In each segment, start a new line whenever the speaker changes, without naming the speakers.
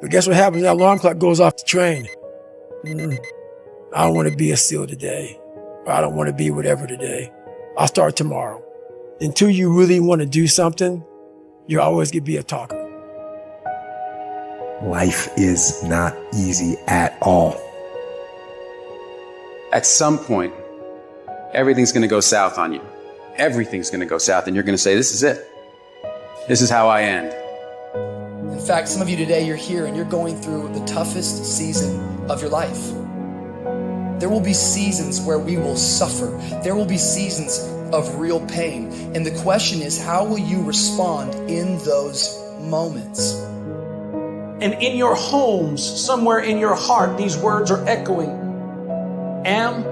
But guess what happens? That alarm clock goes off the train. I don't want to be a SEAL today. Or I don't want to be whatever today. I'll start tomorrow. Until you really want to do something, you're always going to be a talker.
Life is not easy at all.
At some point, everything's going to go south on you. Everything's going to go south, and you're going to say, this is it. This is how I end.
In fact, some of you today, you're here and you're going through the toughest season of your life. There will be seasons where we will suffer. There will be seasons of real pain. And the question is, how will you respond in those moments?
And in your homes, somewhere in your heart, these words are echoing. Am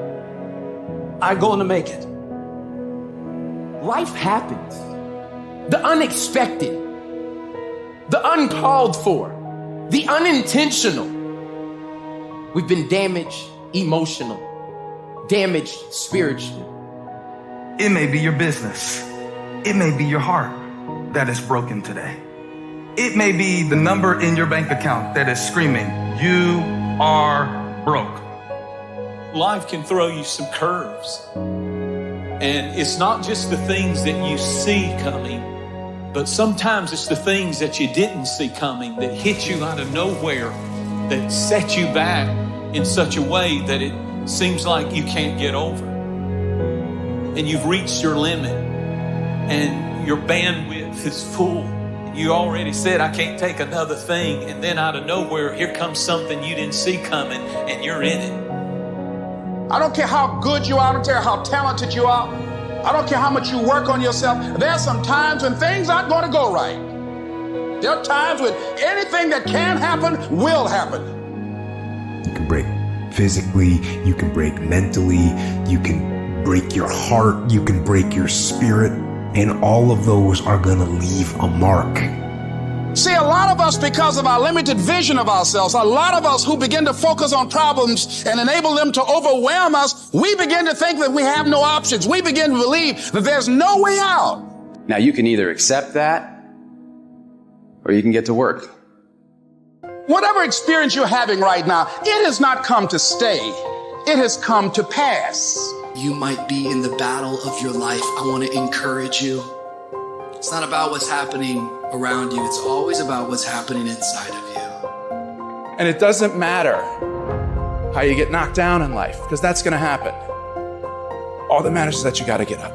I going to make it?
Life happens. The unexpected, the uncalled for, the unintentional. We've been damaged emotional, damaged spiritually.
It may be your business. It may be your heart that is broken today. It may be the number in your bank account that is screaming, you are broke.
Life can throw you some curves. And it's not just the things that you see coming, but sometimes it's the things that you didn't see coming that hit you out of nowhere, that set you back in such a way that it seems like you can't get over. And you've reached your limit and your bandwidth is full. You already said, I can't take another thing. And then out of nowhere, here comes something you didn't see coming and you're in it.
I don't care how good you are. I don't care how talented you are. I don't care how much you work on yourself. There are some times when things aren't going to go right. There are times when anything that can happen will happen.
You can break physically, you can break mentally, you can break your heart, you can break your spirit, and all of those are gonna leave a mark.
See, a lot of us, because of our limited vision of ourselves, a lot of us who begin to focus on problems and enable them to overwhelm us, we begin to think that we have no options. We begin to believe that there's no way out.
Now, you can either accept that or you can get to work.
Whatever experience you're having right now, it has not come to stay. It has come to pass.
You might be in the battle of your life. I want to encourage you. It's not about what's happening around you. It's always about what's happening inside of you.
And it doesn't matter how you get knocked down in life, because that's going to happen. All that matters is that you got to get up.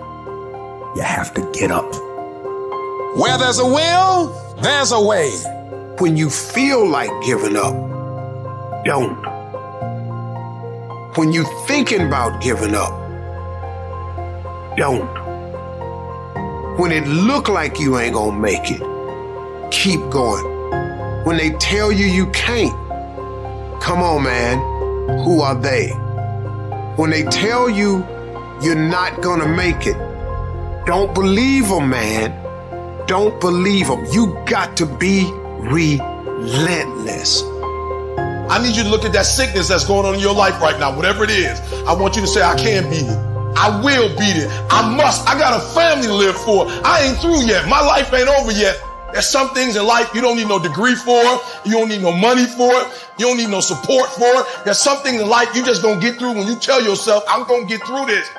You have to get up.
Where there's a will, there's a way.
When you feel like giving up, don't. When you're thinking about giving up, don't. When it look like you ain't gonna make it, keep going. When they tell you you can't, come on, man, who are they? When they tell you you're not gonna make it, don't believe them, man. Don't believe them. You got to be relentless.
I need you to look at that sickness that's going on in your life right now, whatever it is. I want you to say, I can beat it. I will beat it. I must. I got a family to live for. I ain't through yet. My life ain't over yet. There's some things in life you don't need no degree for. You don't need no money for it. You don't need no support for it. There's some things in life you just gonna get through when you tell yourself, I'm gonna get through this.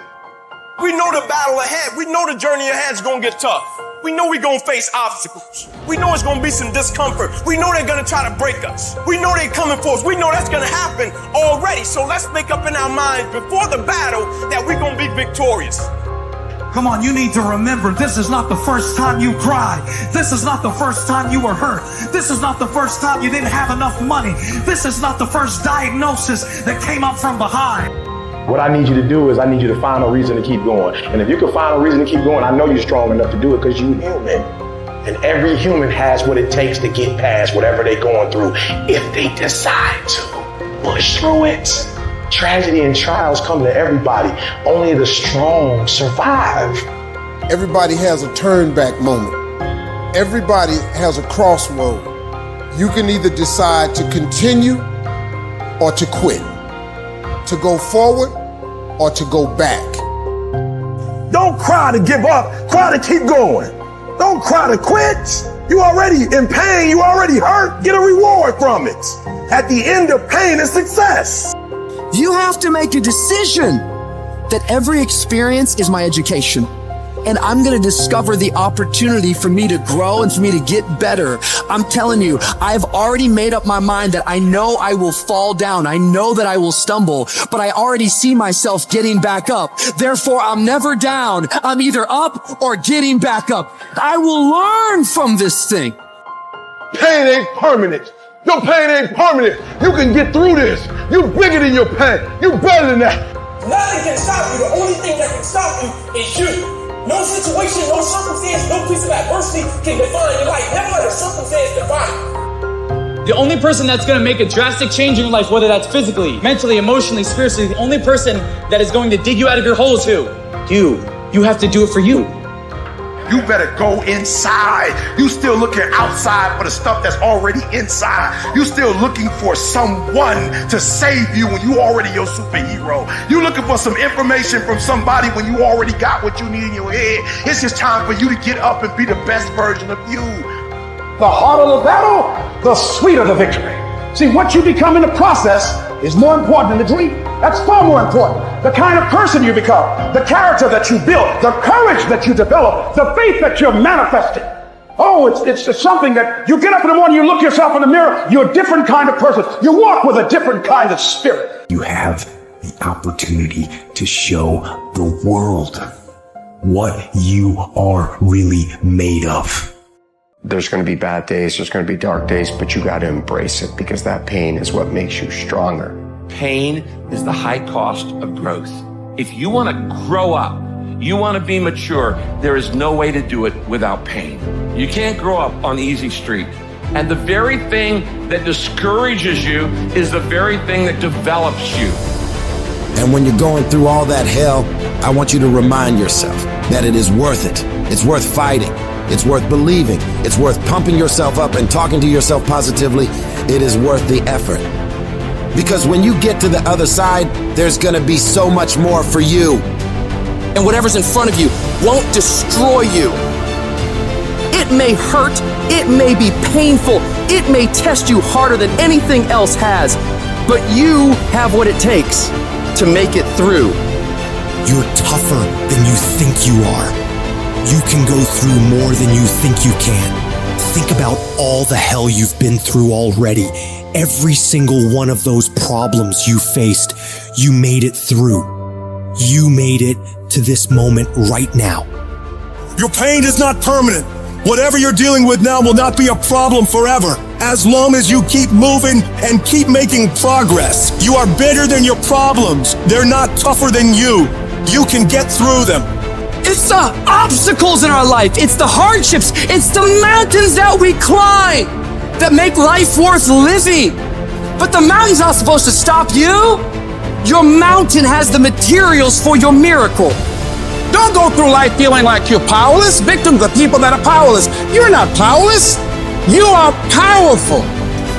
We know the battle ahead. We know the journey ahead is gonna get tough. We know we're gonna face obstacles. We know it's gonna be some discomfort. We know they're gonna try to break us. We know they're coming for us. We know that's gonna happen already. So let's make up in our minds before the battle that we're gonna be victorious.
Come on, you need to remember, this is not the first time you cried. This is not the first time you were hurt. This is not the first time you didn't have enough money. This is not the first diagnosis that came up from behind.
What I need you to do is I need you to find a reason to keep going. And if you can find a reason to keep going, I know you're strong enough to do it because you're human. And every human has what it takes to get past whatever they're going through if they decide to push through it. Tragedy and trials come to everybody. Only the strong survive.
Everybody has a turn back moment. Everybody has a crossroad. You can either decide to continue or to quit, to go forward or to go back.
Don't cry to give up. Cry to keep going. Don't cry to quit. You already in pain, you already hurt, get a reward from it. At the end of pain is success.
You have to make a decision that every experience is my education. And I'm going to discover the opportunity for me to grow and for me to get better. I'm telling you, I've already made up my mind that I know I will fall down. I know that I will stumble, but I already see myself getting back up. Therefore, I'm never down. I'm either up or getting back up. I will learn from this thing.
Pain ain't permanent. Your pain ain't permanent. You can get through this. You bigger than your pain. You better than that.
Nothing can stop you. The only thing that can stop you is you. No situation, no circumstance, no piece of adversity can define your life. Never let a circumstance define you.
The only person that's going to make a drastic change in your life, whether that's physically, mentally, emotionally, spiritually, the only person that is going to dig you out of your hole is who? You. You have to do it for you.
You better go inside. You still looking outside for the stuff that's already inside. You still looking for someone to save you when you already your superhero. You looking for some information from somebody when you already got what you need in your head. It's just time for you to get up and be the best version of you.
The harder the battle, the sweeter the victory. See, what you become in the process is more important than the dream. That's far more important. The kind of person you become, the character that you build, the courage that you develop, the faith that you're manifesting. Oh, it's just something that you get up in the morning, you look yourself in the mirror, you're a different kind of person. You walk with a different kind of spirit.
You have the opportunity to show the world what you are really made of.
There's going to be bad days, there's going to be dark days, but you got to embrace it because that pain is what makes you stronger.
Pain is the high cost of growth. If you want to grow up, you want to be mature, there is no way to do it without pain. You can't grow up on easy street. And the very thing that discourages you is the very thing that develops you.
And when you're going through all that hell, I want you to remind yourself that it is worth it. It's worth fighting. It's worth believing. It's worth pumping yourself up and talking to yourself positively. It is worth the effort. Because when you get to the other side, there's gonna be so much more for you.
And whatever's in front of you won't destroy you. It may hurt, it may be painful, it may test you harder than anything else has, but you have what it takes to make it through.
You're tougher than you think you are. You can go through more than you think you can. Think about all the hell you've been through already. Every single one of those problems you faced, you made it through. You made it to this moment right now.
Your pain is not permanent. Whatever you're dealing with now will not be a problem forever. As long as you keep moving and keep making progress. You are better than your problems. They're not tougher than you. You can get through them.
It's the obstacles in our life. It's the hardships. It's the mountains that we climb that make life worth living. But the mountain's not supposed to stop you. Your mountain has the materials for your miracle.
Don't go through life feeling like you're powerless. Victims are people that are powerless. You're not powerless. You are powerful.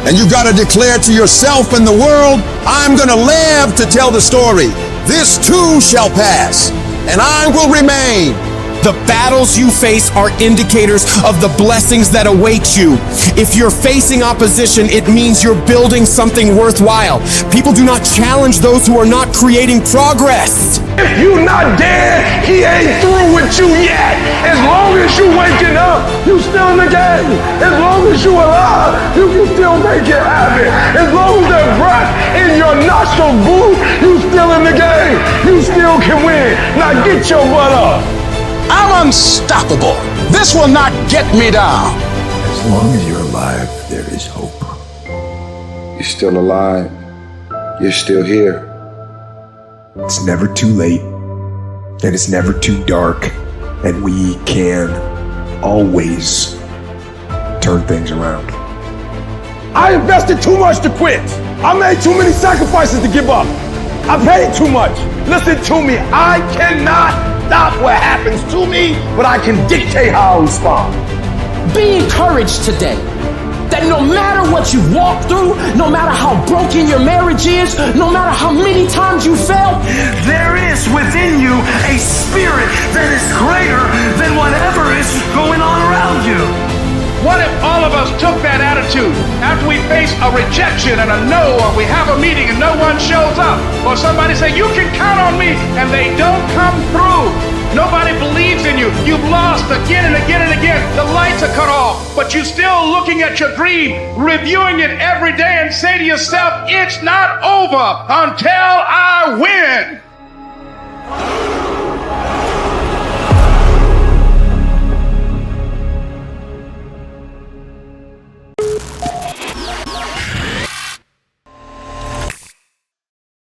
And you got to declare to yourself and the world, I'm going to live to tell the story. This too shall pass, and I will remain.
The battles you face are indicators of the blessings that await you. If you're facing opposition, it means you're building something worthwhile. People do not challenge those who are not creating progress.
If you not dead, he ain't through with you yet. As long as you waking up, you still in the game. As long as you alive, you can still make it happen. As long as there's breath in your nostril boot, you still in the game. You still can win. Now get your butt up. I'm unstoppable. This will not get me down.
As long as you're alive, there is hope.
You're still alive. You're still here.
It's never too late, and it's never too dark, and we can always turn things around.
I invested too much to quit. I made too many sacrifices to give up. I paid too much. Listen to me. I cannot stop what happens to me, but I can dictate how I respond.
Be encouraged today that no matter what you walk through, no matter how broken your marriage is, no matter how many times you fail,
there is within you a spirit that is greater than whatever is going on around you.
What if all of us took that attitude after we face a rejection and a no, or we have a meeting and no one shows up, or somebody say, you can count on me, and they don't come through. Nobody believes in you. You've lost again and again and again. The lights are cut off, but you're still looking at your dream, reviewing it every day, and say to yourself, it's not over until I win.